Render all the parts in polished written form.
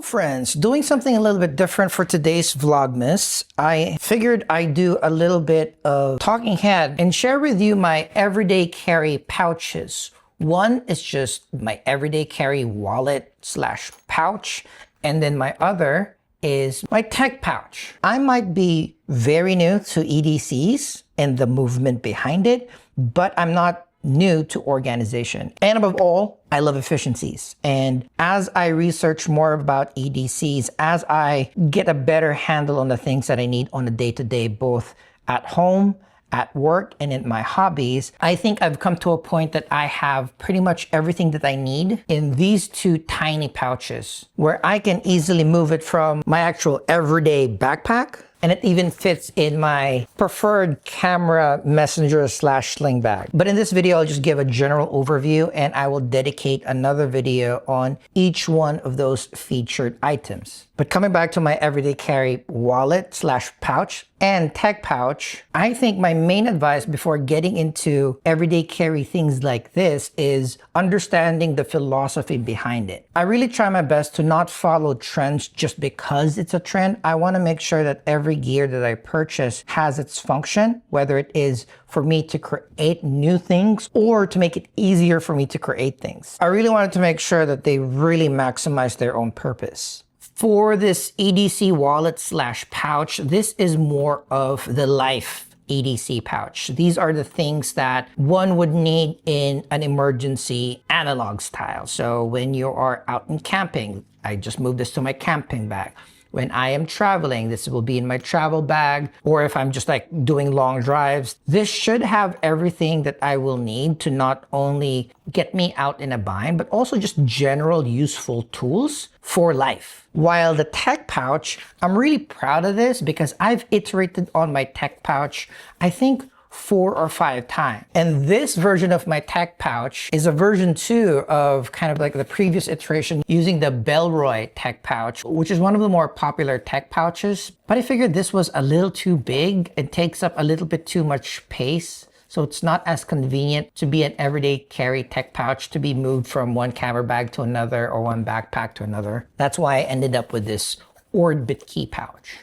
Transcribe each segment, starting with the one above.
Hello friends, doing something a little bit different for today's Vlogmas. I figured I'd do a little bit of talking head and share with you my everyday carry pouches. One is just my everyday carry wallet slash pouch, and then my other is my tech pouch. I might be very new to EDCs and the movement behind it, but I'm not new to organization. And above all, I love efficiencies. And as I research more about EDCs, as I get a better handle on the things that I need on a day-to-day, both at home, at work, and in my hobbies, I think I've come to a point that I have pretty much everything that I need in these two tiny pouches, where I can easily move it from my actual everyday backpack, and it even fits in my preferred camera messenger slash sling bag. But in this video, I'll just give a general overview, and I will dedicate another video on each one of those featured items. But coming back to my everyday carry wallet slash pouch and tech pouch, I think my main advice before getting into everyday carry things like this is understanding the philosophy behind it. I really try my best to not follow trends just because it's a trend. I want to make sure that every gear that I purchase has its function, whether it is for me to create new things or to make it easier for me to create things. I really wanted to make sure that they really maximize their own purpose. For this EDC wallet slash pouch, this is more of the life EDC pouch. These are the things that one would need in an emergency analog style. So when you are out in camping, I just moved this to my camping bag. When I am traveling, this will be in my travel bag, or if I'm just like doing long drives, this should have everything that I will need to not only get me out in a bind, but also just general useful tools for life. While the tech pouch, I'm really proud of this because I've iterated on my tech pouch, I think 4 or 5 times. And this version of my tech pouch is a version 2 of kind of like the previous iteration using the Bea-Creates tech pouch, which is one of the more popular tech pouches. But I figured this was a little too big and takes up a little bit too much space. So it's not as convenient to be an everyday carry tech pouch to be moved from one camera bag to another or one backpack to another. That's why I ended up with this Orbit key pouch.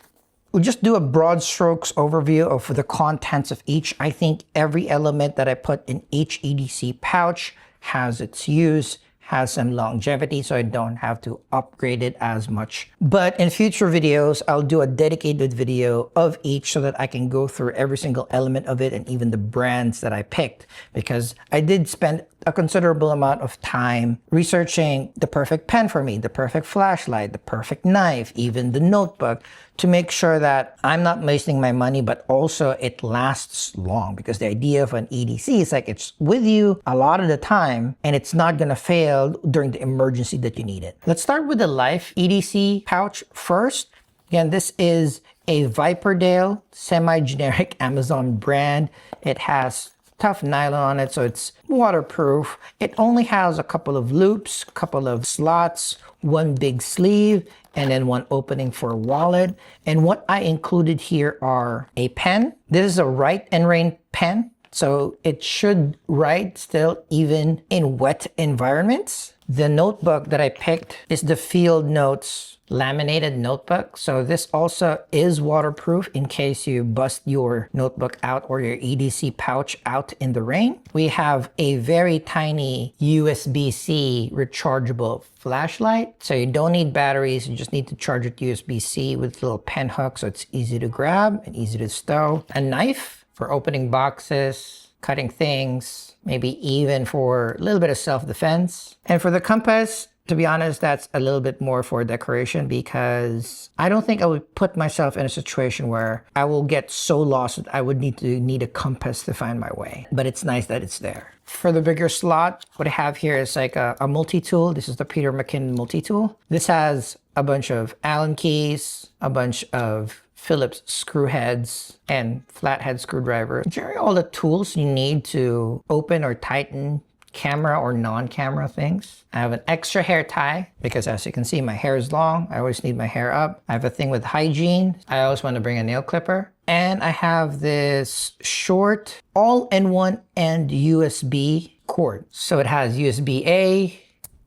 We'll just do a broad strokes overview of the contents of each. I think every element that I put in each EDC pouch has its use, has some longevity, so I don't have to upgrade it as much. But in future videos, I'll do a dedicated video of each so that I can go through every single element of it and even the brands that I picked, because I did spend a considerable amount of time researching the perfect pen for me, the perfect flashlight, the perfect knife, even the notebook, to make sure that I'm not wasting my money, but also it lasts long, because the idea of an EDC is like it's with you a lot of the time and it's not gonna fail during the emergency that you need it. Let's start with the Life EDC pouch first. Again, this is a Viperdale semi-generic Amazon brand. It has tough nylon on it, so it's waterproof. It only has a couple of loops, a couple of slots, one big sleeve, and then one opening for a wallet. And what I included here are a pen. This is a Write and Rain pen, so it should write still even in wet environments. The notebook that I picked is the Field Notes laminated notebook. So this also is waterproof in case you bust your notebook out or your EDC pouch out in the rain. We have a very tiny USB-C rechargeable flashlight. So you don't need batteries, you just need to charge it USB-C with a little pen hook so it's easy to grab and easy to stow. A knife for opening boxes, cutting things, maybe even for a little bit of self-defense. And for the compass, to be honest, that's a little bit more for decoration, because I don't think I would put myself in a situation where I will get so lost that I would need a compass to find my way. But it's nice that it's there. For the bigger slot, what I have here is like a multi-tool. This is the Peter McKinnon multi-tool. This has a bunch of Allen keys, a bunch of Phillips screw heads, and flathead screwdriver. Generally all the tools you need to open or tighten camera or non-camera things. I have an extra hair tie because, as you can see, my hair is long. I always need my hair up. I have a thing with hygiene. I always want to bring a nail clipper. And I have this short all-in-one and USB cord. So it has USB-A,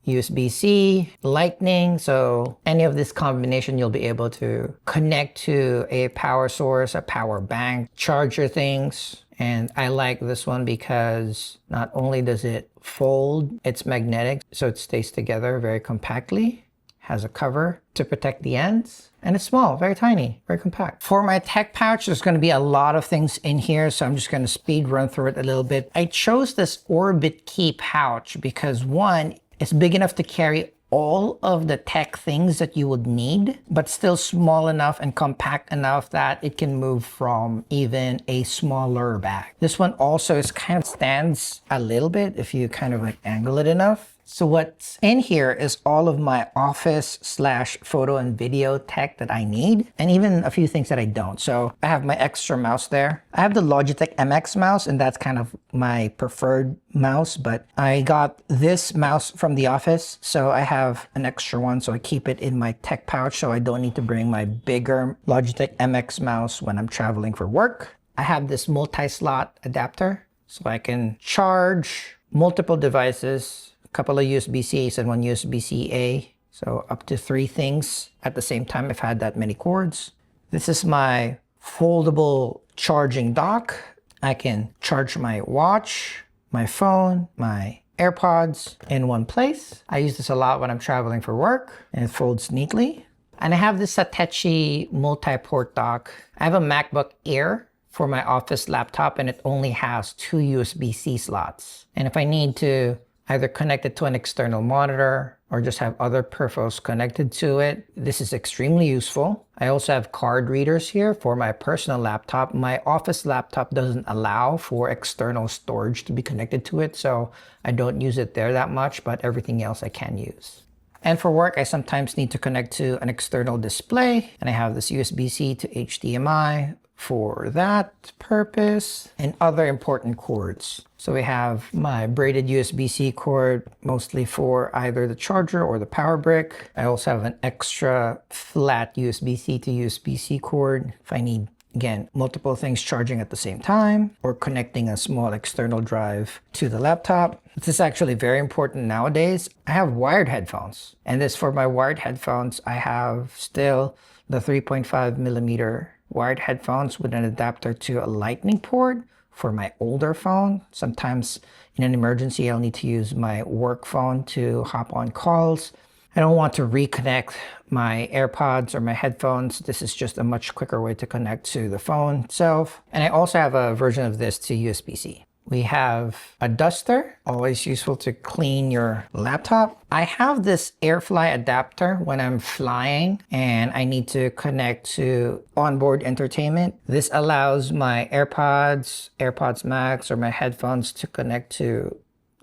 USB-C, Lightning. So any of this combination, you'll be able to connect to a power source, a power bank, charge your things. And I like this one because not only does it fold, it's magnetic, so it stays together very compactly. Has a cover to protect the ends, and it's small, very tiny, very compact. For my tech pouch, there's going to be a lot of things in here, so I'm just going to speed run through it a little bit. I chose this Orbit Key pouch because one, it's big enough to carry all of the tech things that you would need, but still small enough and compact enough that it can move from even a smaller bag. This one also is kind of stands a little bit if you kind of like angle it enough. So what's in here is all of my office/photo and video tech that I need, and even a few things that I don't. So I have my Extra mouse there. I have the Logitech MX mouse, and that's kind of my preferred mouse, but I got this mouse from the office, so I have an extra one, so I keep it in my tech pouch so I don't need to bring my bigger Logitech MX mouse when I'm traveling for work. I have this multi-slot adapter, so I can charge multiple devices, couple of USB-Cs and one USB-C-A, so up to 3 things at the same time if I had that many cords. This is my foldable charging dock. I can charge my watch, my phone, my AirPods in one place. I use this a lot when I'm traveling for work, and it folds neatly. And I have this Satechi multi-port dock. I have a MacBook Air for my office laptop, and it only has 2 USB-C slots. And if I need to either connect it to an external monitor or just have other peripherals connected to it, this is extremely useful. I also have card readers here for my personal laptop. My office laptop doesn't allow for external storage to be connected to it, so I don't use it there that much, but everything else I can use. And for work, I sometimes need to connect to an external display, and I have this USB-C to HDMI for that purpose, and other important cords. So we have my braided USB-C cord, mostly for either the charger or the power brick. I also have an extra flat USB-C to USB-C cord if I need, again, multiple things charging at the same time, or connecting a small external drive to the laptop. This is actually very important nowadays. I have wired headphones, and this for my wired headphones, I have still the 3.5mm wired headphones with an adapter to a lightning port for my older phone. Sometimes in an emergency, I'll need to use my work phone to hop on calls. I don't want to reconnect my AirPods or my headphones. This is just a much quicker way to connect to the phone itself. And I also have a version of this to USB-C. We have a duster, always useful to clean your laptop. I have this AirFly adapter when I'm flying and I need to connect to onboard entertainment. This allows my AirPods Max, or my headphones to connect to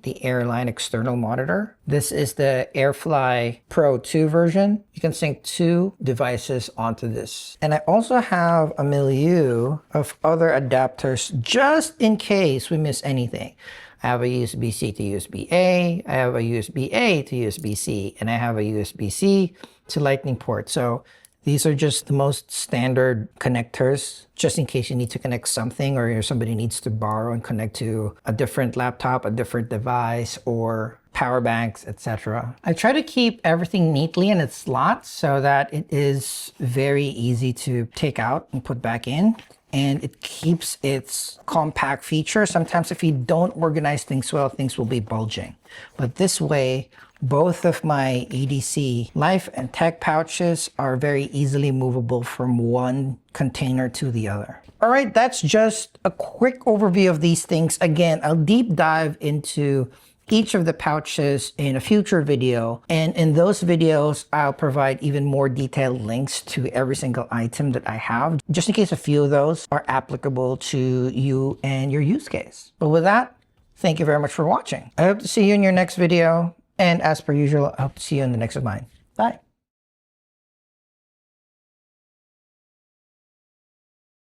the airline external monitor. This is the AirFly Pro 2 version. You can sync 2 devices onto this. And I also have a milieu of other adapters just in case we miss anything. I have a USB-C to USB-A, I have a USB-A to USB-C, and I have a USB-C to Lightning port. So these are just the most standard connectors, just in case you need to connect something, or somebody needs to borrow and connect to a different laptop, a different device, or power banks, etc. I try to keep everything neatly in its slots so that it is very easy to take out and put back in. And it keeps its compact feature. Sometimes if you don't organize things well, things will be bulging. But this way, both of my EDC life and tech pouches are very easily movable from one container to the other. All right, that's just a quick overview of these things. Again, I'll deep dive into each of the pouches in a future video. And in those videos, I'll provide even more detailed links to every single item that I have, just in case a few of those are applicable to you and your use case. But with that, thank you very much for watching. I hope to see you in your next video. And as per usual, I hope to see you in the next of mine. Bye.